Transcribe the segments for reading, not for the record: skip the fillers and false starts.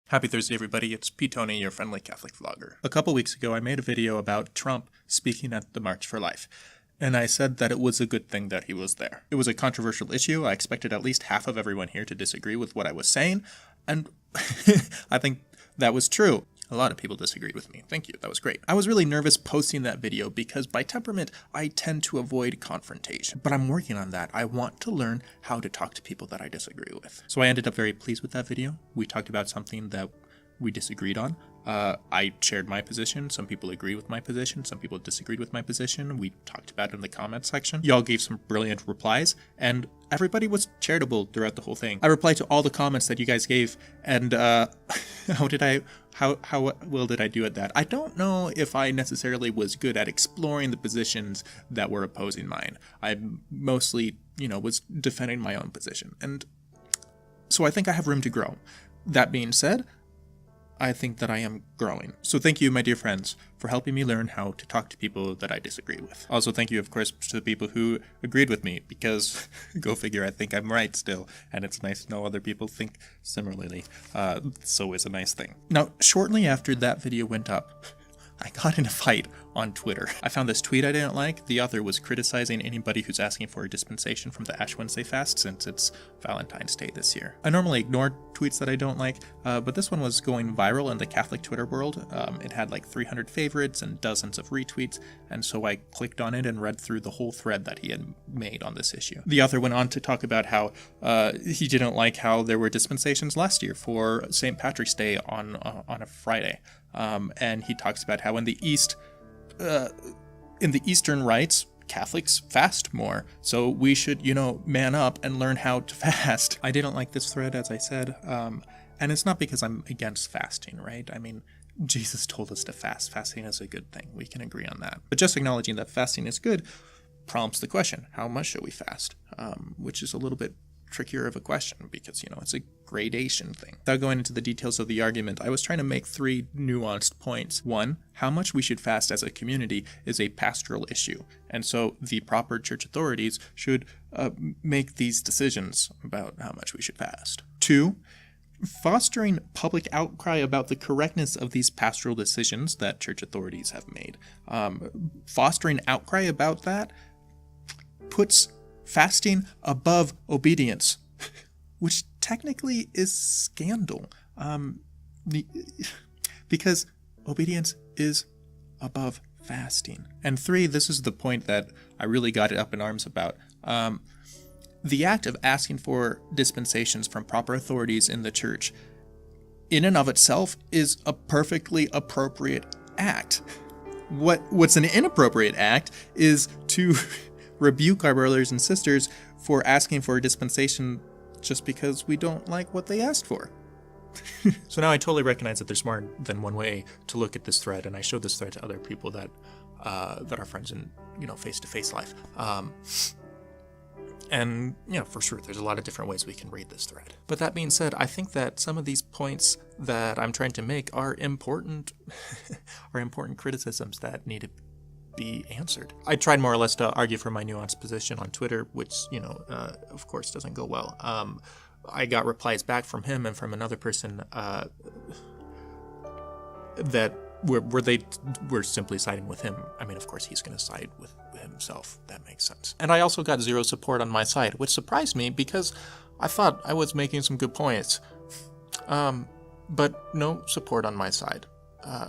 Happy Thursday, everybody. It's Ptony, your friendly Catholic vlogger. A couple weeks ago, I made a video about Trump speaking at the March for Life, and I said that it was a good thing that he was there. It was a controversial issue. I expected at least half of everyone here to disagree with what I was saying, and I think that was true. A lot of people disagreed with me. Thank you. That was great. I was really nervous posting that video because by temperament, I tend to avoid confrontation. But I'm working on that. I want to learn how to talk to people that I disagree with. So I ended up very pleased with that video. We talked about something that we disagreed on. I shared my position. Some people agree with my position. Some people disagreed with my position. We talked about it in the comments section. Y'all gave some brilliant replies, and everybody was charitable throughout the whole thing. I replied to all the comments that you guys gave, and how well did I do at that? I don't know if I necessarily was good at exploring the positions that were opposing mine. I mostly, was defending my own position, and so I think I have room to grow. That being said, I think that I am growing. So thank you, my dear friends, for helping me learn how to talk to people that I disagree with. Also, thank you, of course, to the people who agreed with me, because, go figure, I think I'm right still, and it's nice to know other people think similarly. So it's a nice thing. Now, shortly after that video went up, I got in a fight on Twitter. I found this tweet I didn't like. The author was criticizing anybody who's asking for a dispensation from the Ash Wednesday fast since it's Valentine's Day this year. I normally ignore tweets that I don't like, but this one was going viral in the Catholic Twitter world. It had like 300 favorites and dozens of retweets, and so I clicked on it and read through the whole thread that he had made on this issue. The author went on to talk about how he didn't like how there were dispensations last year for St. Patrick's Day on a Friday. And he talks about how in the Eastern rites, Catholics fast more, so we should, man up and learn how to fast. I didn't like this thread, as I said, and it's not because I'm against fasting, right? I mean, Jesus told us to fast. Fasting is a good thing. We can agree on that. But just acknowledging that fasting is good prompts the question, how much should we fast? Which is a little bit trickier of a question because, it's a gradation thing. Without going into the details of the argument, I was trying to make three nuanced points. One, how much we should fast as a community is a pastoral issue, and so the proper church authorities should make these decisions about how much we should fast. Two, fostering public outcry about the correctness of these pastoral decisions that church authorities have made. Fostering outcry about that puts fasting above obedience, which technically is scandal, because obedience is above fasting. And three, this is the point that I really got up in arms about. The act of asking for dispensations from proper authorities in the church, in and of itself, is a perfectly appropriate act. What's an inappropriate act is to rebuke our brothers and sisters for asking for a dispensation just because we don't like what they asked for. So now I totally recognize that there's more than one way to look at this thread, and I showed this thread to other people that are friends in face-to-face life. And for sure, there's a lot of different ways we can read this thread. But that being said, I think that some of these points that I'm trying to make are important, criticisms that need to be answered. I tried more or less to argue for my nuanced position on Twitter, which, of course doesn't go well. I got replies back from him and from another person that they were simply siding with him. I mean, of course, he's going to side with himself. That makes sense. And I also got zero support on my side, which surprised me because I thought I was making some good points. But no support on my side.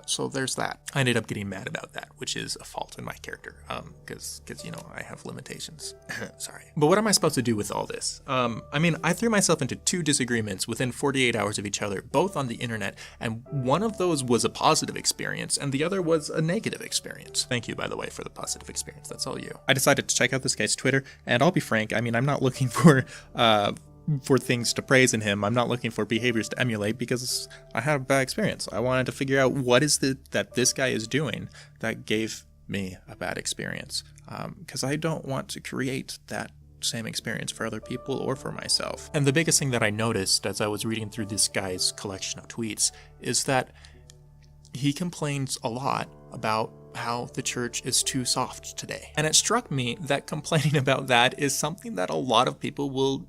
So there's that. I ended up getting mad about that, which is a fault in my character, because I have limitations. Sorry. But what am I supposed to do with all this? I threw myself into two disagreements within 48 hours of each other, both on the internet, and one of those was a positive experience, and the other was a negative experience. Thank you, by the way, for the positive experience. That's all you. I decided to check out this guy's Twitter, and I'll be frank, I'm not looking for things to praise in him. I'm not looking for behaviors to emulate because I had a bad experience. I wanted to figure out what is that this guy is doing that gave me a bad experience, because I don't want to create that same experience for other people or for myself. And the biggest thing that I noticed as I was reading through this guy's collection of tweets is that he complains a lot about how the church is too soft today. And it struck me that complaining about that is something that a lot of people will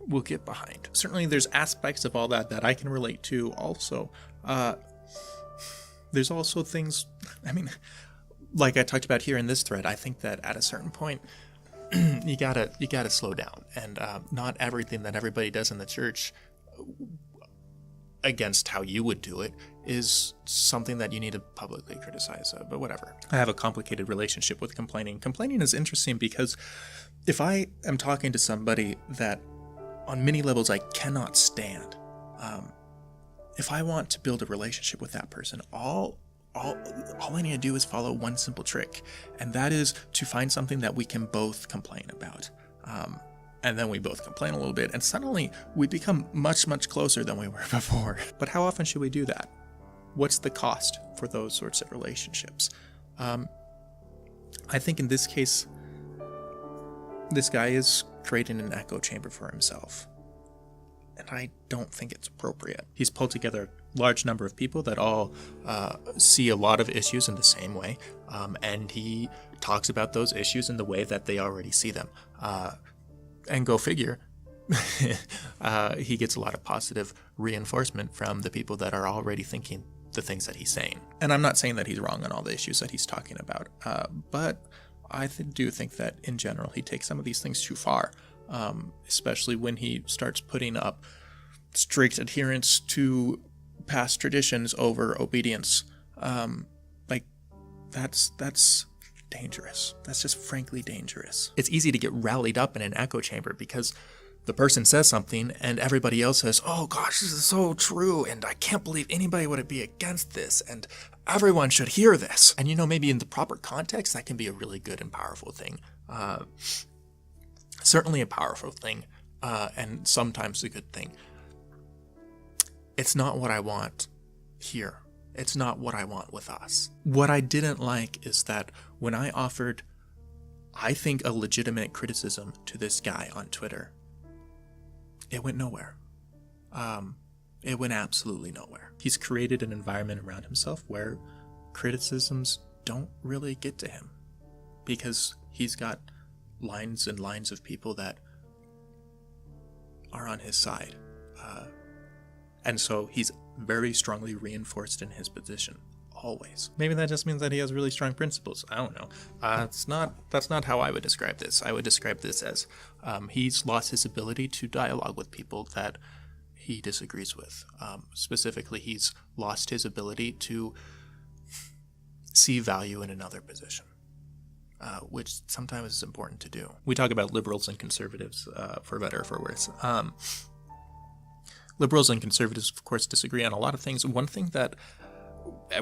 will get behind. Certainly there's aspects of all that I can relate to also. There's also things, I mean, like I talked about here in this thread, I think that at a certain point, you gotta slow down, and not everything that everybody does in the church against how you would do it is something that you need to publicly criticize, but whatever. I have a complicated relationship with complaining. Complaining is interesting because if I am talking to somebody that on many levels I cannot stand, if I want to build a relationship with that person, all I need to do is follow one simple trick, and that is to find something that we can both complain about. And then we both complain a little bit, and suddenly we become much, much closer than we were before. But how often should we do that? What's the cost for those sorts of relationships? I think in this case, this guy is creating an echo chamber for himself, and I don't think it's appropriate. He's pulled together a large number of people that all see a lot of issues in the same way, and he talks about those issues in the way that they already see them. And go figure, he gets a lot of positive reinforcement from the people that are already thinking the things that he's saying. And I'm not saying that he's wrong on all the issues that he's talking about, but I do think that in general he takes some of these things too far, especially when he starts putting up strict adherence to past traditions over obedience. That's dangerous. That's just frankly dangerous. It's easy to get rallied up in an echo chamber because the person says something and everybody else says, oh gosh, this is so true, and I can't believe anybody would be against this, and everyone should hear this. And maybe in the proper context, that can be a really good and powerful thing. Certainly a powerful thing, and sometimes a good thing. It's not what I want here. It's not what I want with us. What I didn't like is that when I offered, I think, a legitimate criticism to this guy on Twitter, it went nowhere. It went absolutely nowhere. He's created an environment around himself where criticisms don't really get to him because he's got lines and lines of people that are on his side. And so he's very strongly reinforced in his position, always. Maybe that just means that he has really strong principles. I don't know. That's not how I would describe this. I would describe this as he's lost his ability to dialogue with people that he disagrees with. Specifically, he's lost his ability to see value in another position, which sometimes is important to do. We talk about liberals and conservatives, for better or for worse. Liberals and conservatives, of course, disagree on a lot of things. One thing that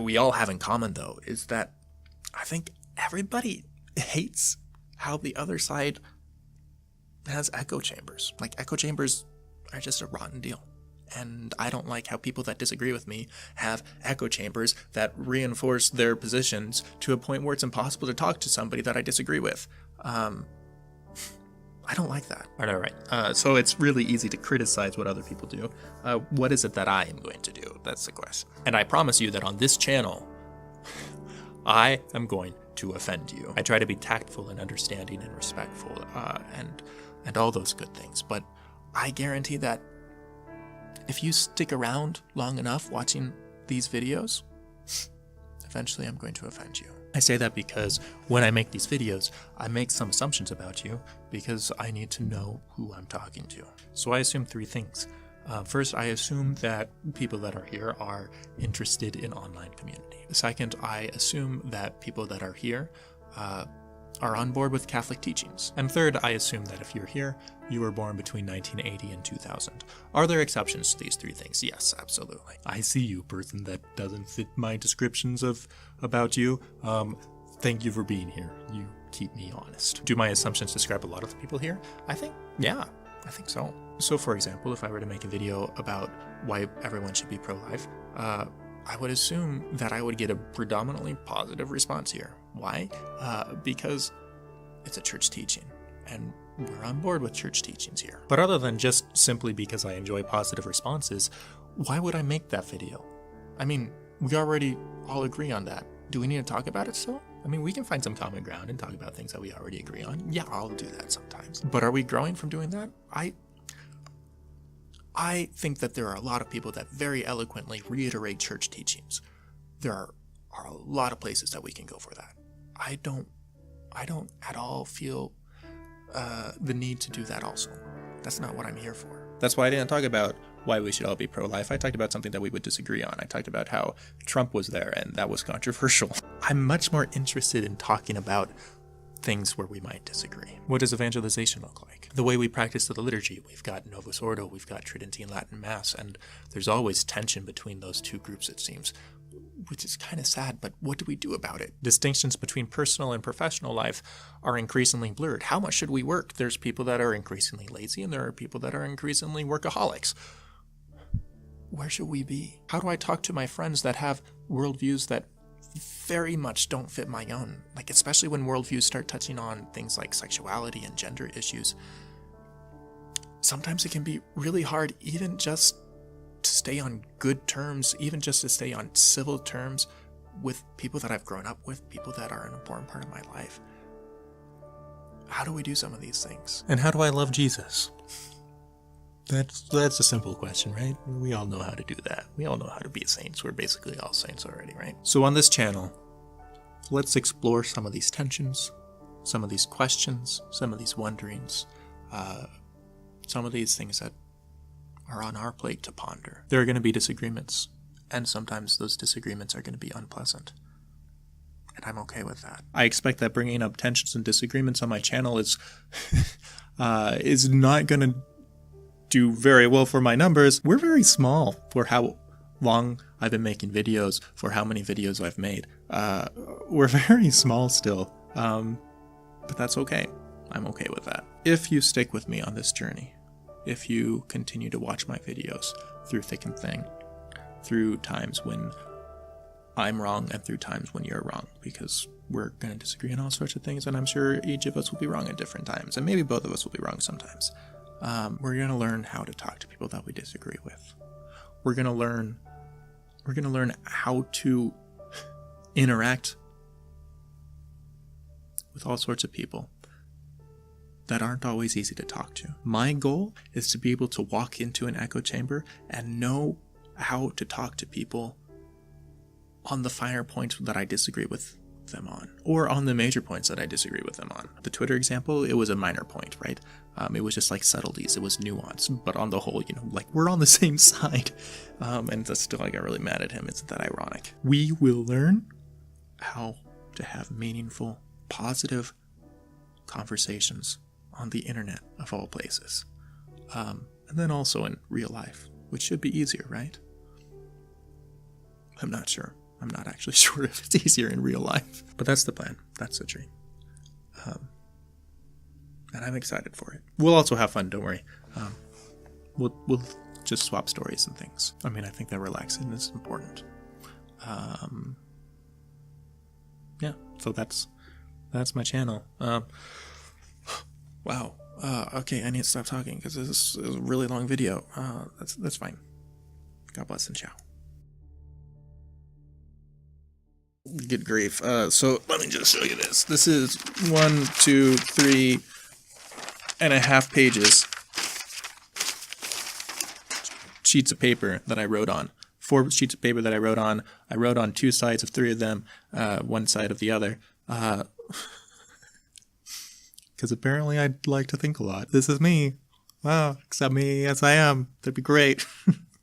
we all have in common, though, is that I think everybody hates how the other side has echo chambers. Like, echo chambers are just a rotten deal. And I don't like how people that disagree with me have echo chambers that reinforce their positions to a point where it's impossible to talk to somebody that I disagree with. I don't like that. All right. So it's really easy to criticize what other people do. What is it that I am going to do? That's the question. And I promise you that on this channel, I am going to offend you. I try to be tactful and understanding and respectful, and all those good things. But I guarantee that if you stick around long enough watching these videos, eventually I'm going to offend you. I say that because when I make these videos, I make some assumptions about you because I need to know who I'm talking to. So I assume three things. First, I assume that people that are here are interested in online community. Second, I assume that people that are here are on board with Catholic teachings. And third, I assume that if you're here, you were born between 1980 and 2000. Are there exceptions to these three things? Yes, absolutely. I see you, person that doesn't fit my descriptions about you. Thank you for being here. You keep me honest. Do my assumptions describe a lot of the people here? I think so. So for example, if I were to make a video about why everyone should be pro-life, I would assume that I would get a predominantly positive response here. Why? Because it's a church teaching, and we're on board with church teachings here. But other than just simply because I enjoy positive responses, why would I make that video? I mean, we already all agree on that. Do we need to talk about it still? I mean, we can find some common ground and talk about things that we already agree on. Yeah, I'll do that sometimes. But are we growing from doing that? I think that there are a lot of people that very eloquently reiterate church teachings. There are a lot of places that we can go for that. I don't at all feel the need to do that also. That's not what I'm here for. That's why I didn't talk about why we should all be pro-life. I talked about something that we would disagree on. I talked about how Trump was there and that was controversial. I'm much more interested in talking about things where we might disagree. What does evangelization look like? The way we practice the liturgy. We've got Novus Ordo, we've got Tridentine Latin Mass, and there's always tension between those two groups, it seems, which is kind of sad, but what do we do about it? Distinctions between personal and professional life are increasingly blurred. How much should we work? There's people that are increasingly lazy, and there are people that are increasingly workaholics. Where should we be? How do I talk to my friends that have worldviews that very much don't fit my own? Like, especially when worldviews start touching on things like sexuality and gender issues. Sometimes it can be really hard even just to stay on good terms, even just to stay on civil terms with people that I've grown up with, people that are an important part of my life. How do we do some of these things? And how do I love Jesus? That's a simple question, right? We all know how to do that. We all know how to be saints. We're basically all saints already, right? So on this channel, let's explore some of these tensions, some of these questions, some of these wonderings, some of these things that are on our plate to ponder. There are going to be disagreements, and sometimes those disagreements are going to be unpleasant. And I'm okay with that. I expect that bringing up tensions and disagreements on my channel is not going to do very well for my numbers. We're very small for how long I've been making videos, for how many videos I've made. We're very small still, but that's okay. I'm okay with that. If you stick with me on this journey, if you continue to watch my videos through thick and thin, through times when I'm wrong and through times when you're wrong, because we're going to disagree on all sorts of things, and I'm sure each of us will be wrong at different times, and maybe both of us will be wrong sometimes. We're going to learn how to talk to people that we disagree with. We're going to learn how to interact with all sorts of people that aren't always easy to talk to. My goal is to be able to walk into an echo chamber and know how to talk to people on the finer points that I disagree with them on, or on the major points that I disagree with them on. The Twitter example, it was a minor point, right? It was just like subtleties, it was nuance, but on the whole, like, we're on the same side. And that's still, I got really mad at him. Isn't that ironic? We will learn how to have meaningful, positive conversations on the internet of all places. And then also in real life, which should be easier, right? I'm not sure. I'm not actually sure if it's easier in real life, but that's the plan. That's the dream. And I'm excited for it. We'll also have fun, don't worry. We'll just swap stories and things. I mean, I think that relaxing is important. Yeah, so that's my channel. Wow. Okay, I need to stop talking because this is a really long video. That's fine. God bless and ciao. Good grief. So let me just show you this. This is 1, 2, 3.5 pages. Sheets of paper that I wrote on. 4 sheets of paper that I wrote on. I wrote on 2 sides of 3 of them, one side of the other. Because apparently I like to think a lot. This is me. Wow, accept me as I am. That'd be great.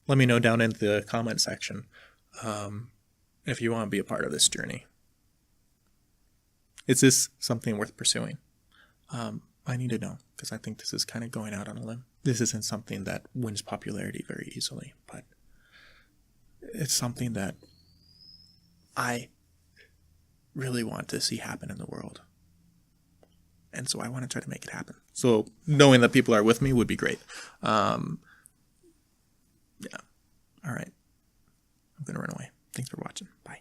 Let me know down in the comment section if you want to be a part of this journey. Is this something worth pursuing? I need to know, because I think this is kind of going out on a limb. This isn't something that wins popularity very easily, but it's something that I really want to see happen in the world. And so I want to try to make it happen. So knowing that people are with me would be great. Yeah. All right. I'm going to run away. Thanks for watching. Bye.